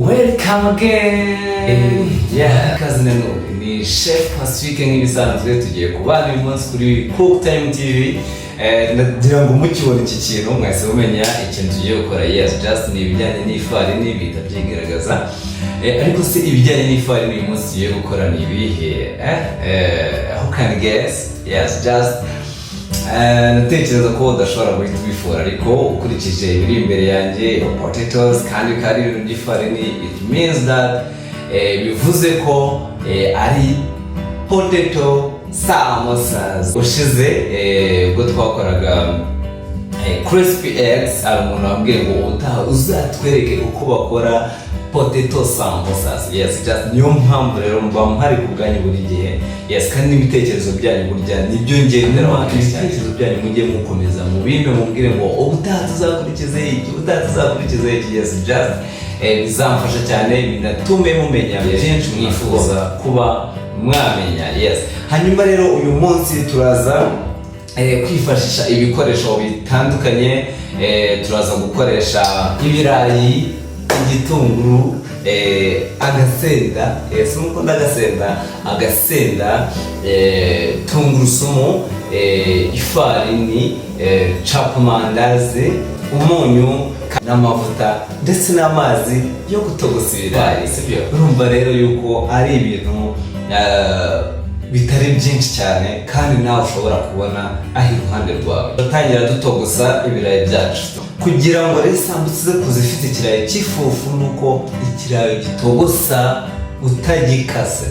Welcome again. Kazi ni Chef Pacifique nk'ibisanzwe tugiye kubana uyu munsi kuri Cook Time TV. Ndagira ngo mukibona iki kintu mwese mumenya ikintu tugiye gukora. Yes, just ni ibijyanye n'ifarini bita byigaragaza. Ariko se ibijyanye n'ifarini uyu munsi tugiye gukora ni ibihe? Who can guess? Yes, just natekereza ko udashobora guhita ubifora, ariko ukurikije ibiri imbere yanjye potatoes kandi kari ibintu by'ifarini, it means that bivuze ko ari potato samosas. Ushize ubwo twakoraga crispy eggs, ari umuntu wambwiye ngo utaha uzatwereke uko bakora potato samosas. Yes, just niyo mpamvu rero mba mpari ku bwanyu buri gihe. Yes, kandi n'ibitekerezo byanyu burya nibyo ngenderaho. Ibitekerezo byanyu mujye mukomeza mu bimbe mubwire ngo ubutaha tuzakurikize iki, ubutaha tuzakurikize iki. Yes, just bizamfasha cyane, binatume mumenya byinshi mwifuza kuba mwamenya. Yes, hanyuma rero uyu munsi turaza kwifashisha ibikoresho bitandukanye. Turaza gukoresha ibirayi, igitunguru, agasenda, simukunda agasenda, tungurusumu, ifarini, capamandazi, umunyu n'amavuta ndetse n'amazi yo gutogosa ibirayi. Urumva rero yuko ari ibintu bitari byinshi cyane kandi nawe ushobora kubona aho iruhande rwawe. Turatangira dutogosa ibirayi byacu. Kugira ngo rero isambusa kuzifite ikirayi cy'ifufu nuko ikirayi gitogosa utagikase.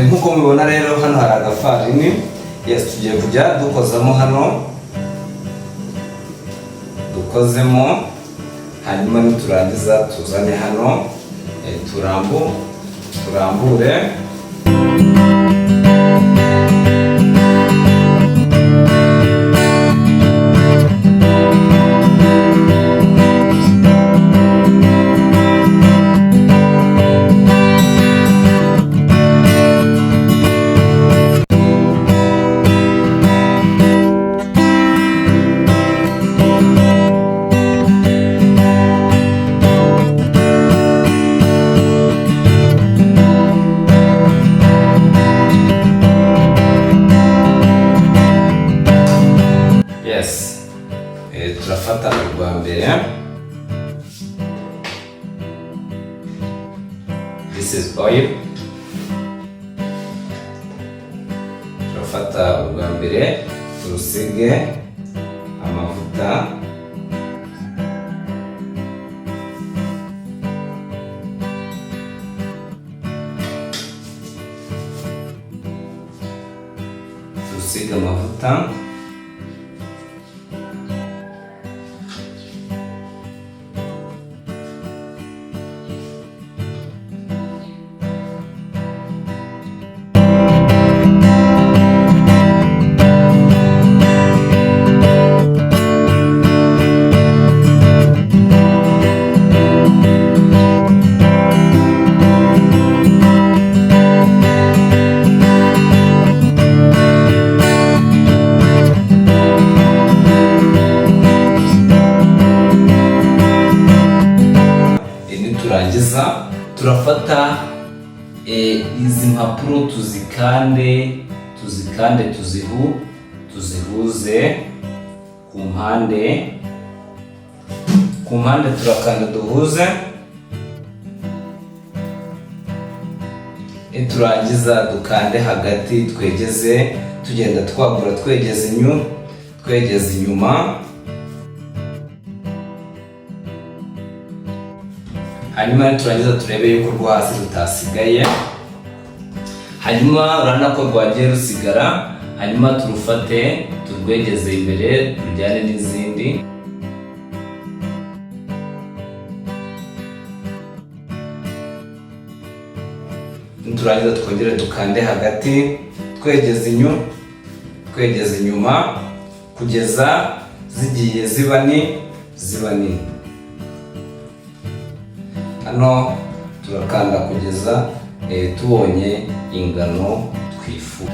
Nkuko mubibona rero hano hari agafarini. Yes, tugiye kujya dukozamo hano, dukozemo, hanyuma niturangiza tuzane hano, turambure. Turafata urwa mbere. This is oil. Turafata urwa mbere turusige amavuta. gusiga amavuta. Turangiza turafata izi mpapuro tuzikande tuzihuze ku mpande turakanda duhuze. Turangiza dukande hagati twegeze, tugenda twagura twegeze inyuma. Hanyuma turangiza turebe yuko rwo hasi rutasigaye. Hanyuma urabona ko rwagiye rusigara, hanyuma turufate turwegeze imbere rujyane n'izindi. Turangiza twongere dukande hagati twegeze inyuma kugeza zigiye ziba nini. Hano turakanda kugeza tubonye ingano twifuza.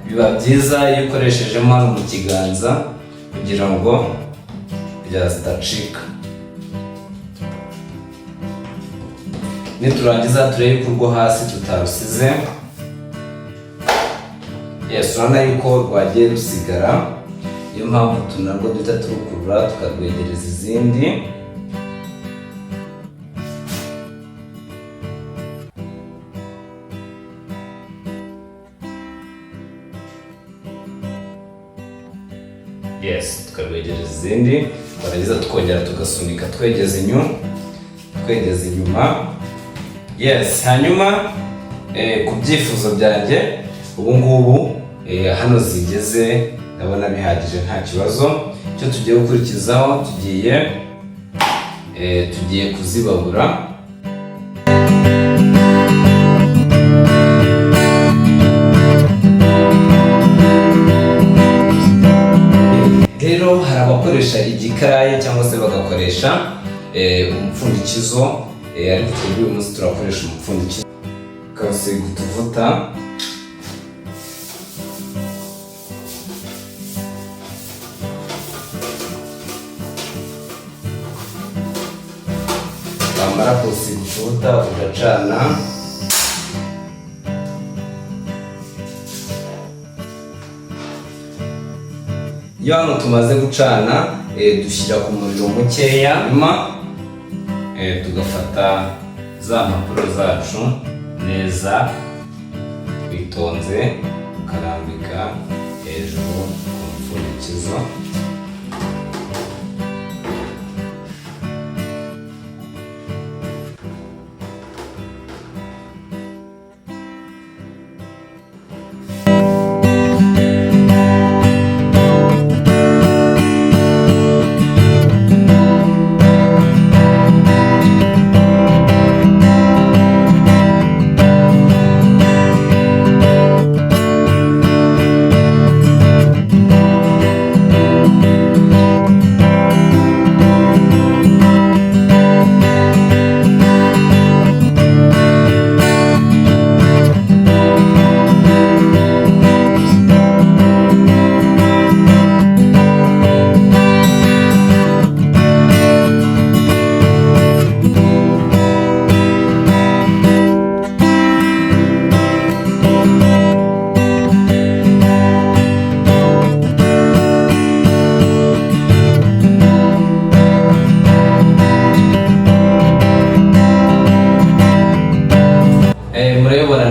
Biba byiza iyo ukoreshejemo hano mu kiganza kugira ngo zidacika. Niturangiza turebe ko urwo hasi tutarusize. Urabona yuko rwagiye rusigara, niyo mpamvu tunarwo duhita turukurura tukarwegereza izindi. Tukarwegereza izindi, twarangiza tukongera tugasunika twegeze inyuma. Hanyuma ku byifuzo byanjye ubu ngubu hano zigeze, ndabona bihagije nta kibazo. Icyo tugiye gukurikizaho tugiye kuzibabura. Rero hari abakoresha igikarayi cyangwa se bagakoresha umupfundikizo, ariko twebwe uyu munsi turakoresha umupfundikizo. Ukawusiga utuvuta. Wamara kuwusiga utuvuta ugacana. Iyo hano tumaze gucana dushyira ku muriro mukeya, nyuma tugafata za mpapuro zacu neza bitonze, ukarambika hejuru ku mupfundikizo.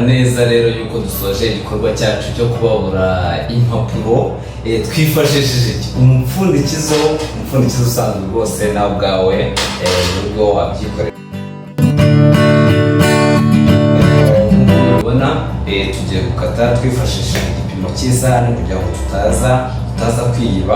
neza rero yuko dusoje igikorwa cyacu cyo kubabura impapuro twifashishije umupfundikizo usanzwe rwose na bwawe nubwo wabyikorera. Ubona tugiye gukata twifashishije igipimo igipimo cy'isahani kugira ngo tutaza kwiba.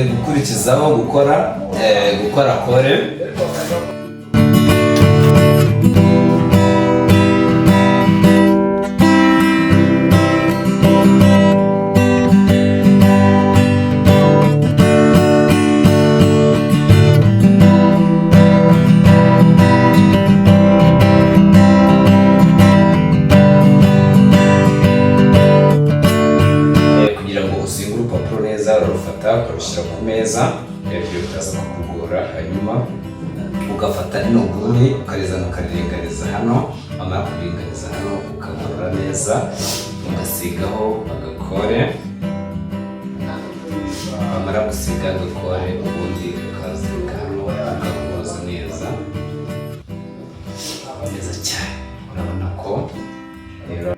Gukurikizaho gukora kore. Kugira ngo uzingure urupapuro neza urarufata ukarushyira ku meza hejuru utaza kukugora, hanyuma ugafata ino nguni ukarizana ukariringaniza hano, wamara kuringaniza hano ukagorora neza ugasigaho agakore, wamara gusiga agakore ubundi ukaziga hano ukakoza neza cyane. Urabona ko rero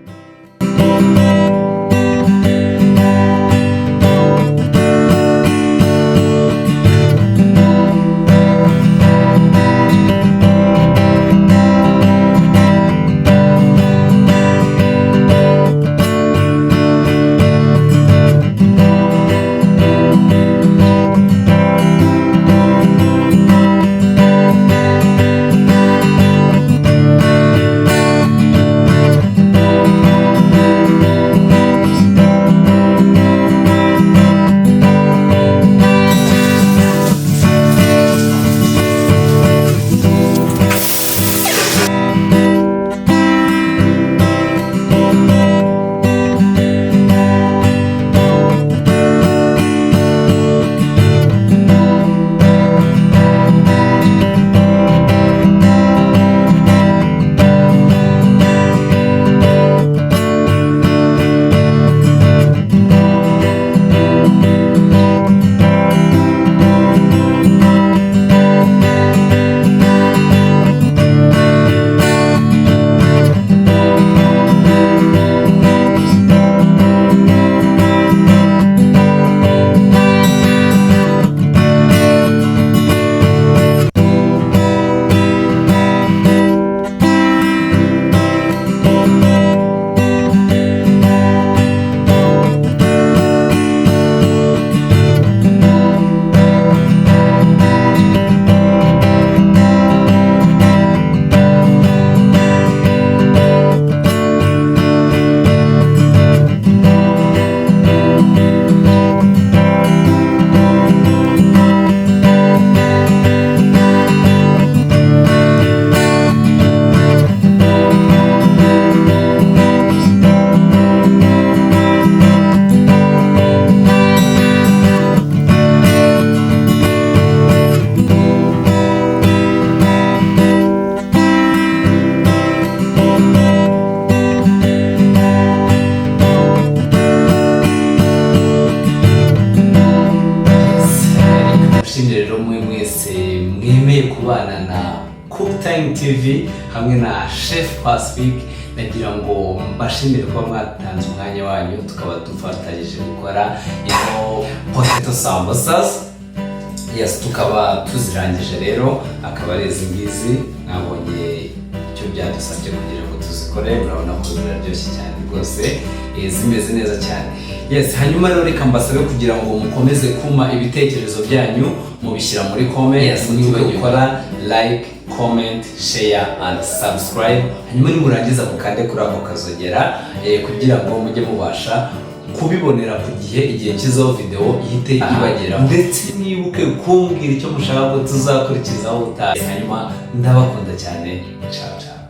mwemeye kubana na Cook Time TV hamwe na Chef Pacific. Nagira ngo mbashimire ko mwatanze umwanya wanyu tukaba dufatanyije gukora ino potato samosas. Yes, tukaba tuzirangije rero, akaba ari izi ngizi nabonye icyo byadusabye kugira ngo tuzikore. Murabona ko ziraryoshye cyane rwose, zimeze neza cyane. Yes, hanyuma rero reka mbasabe kugira ngo mukomeze kuma ibitekerezo byanyu mubishyira muri comment. Yes, mutibagirwe gukora like, comment, share and subscribe. Hanyuma nimurangiza mukande kuri ako kazogera kugira ngo mujye mubasha kubibonera ku igihe kizo video ihite ibagera, ndetse nibuke kumbwira icyo mushaka ko tuzakurikizaho utaye. Hanyuma ndabakunda cyane, ciao ciao.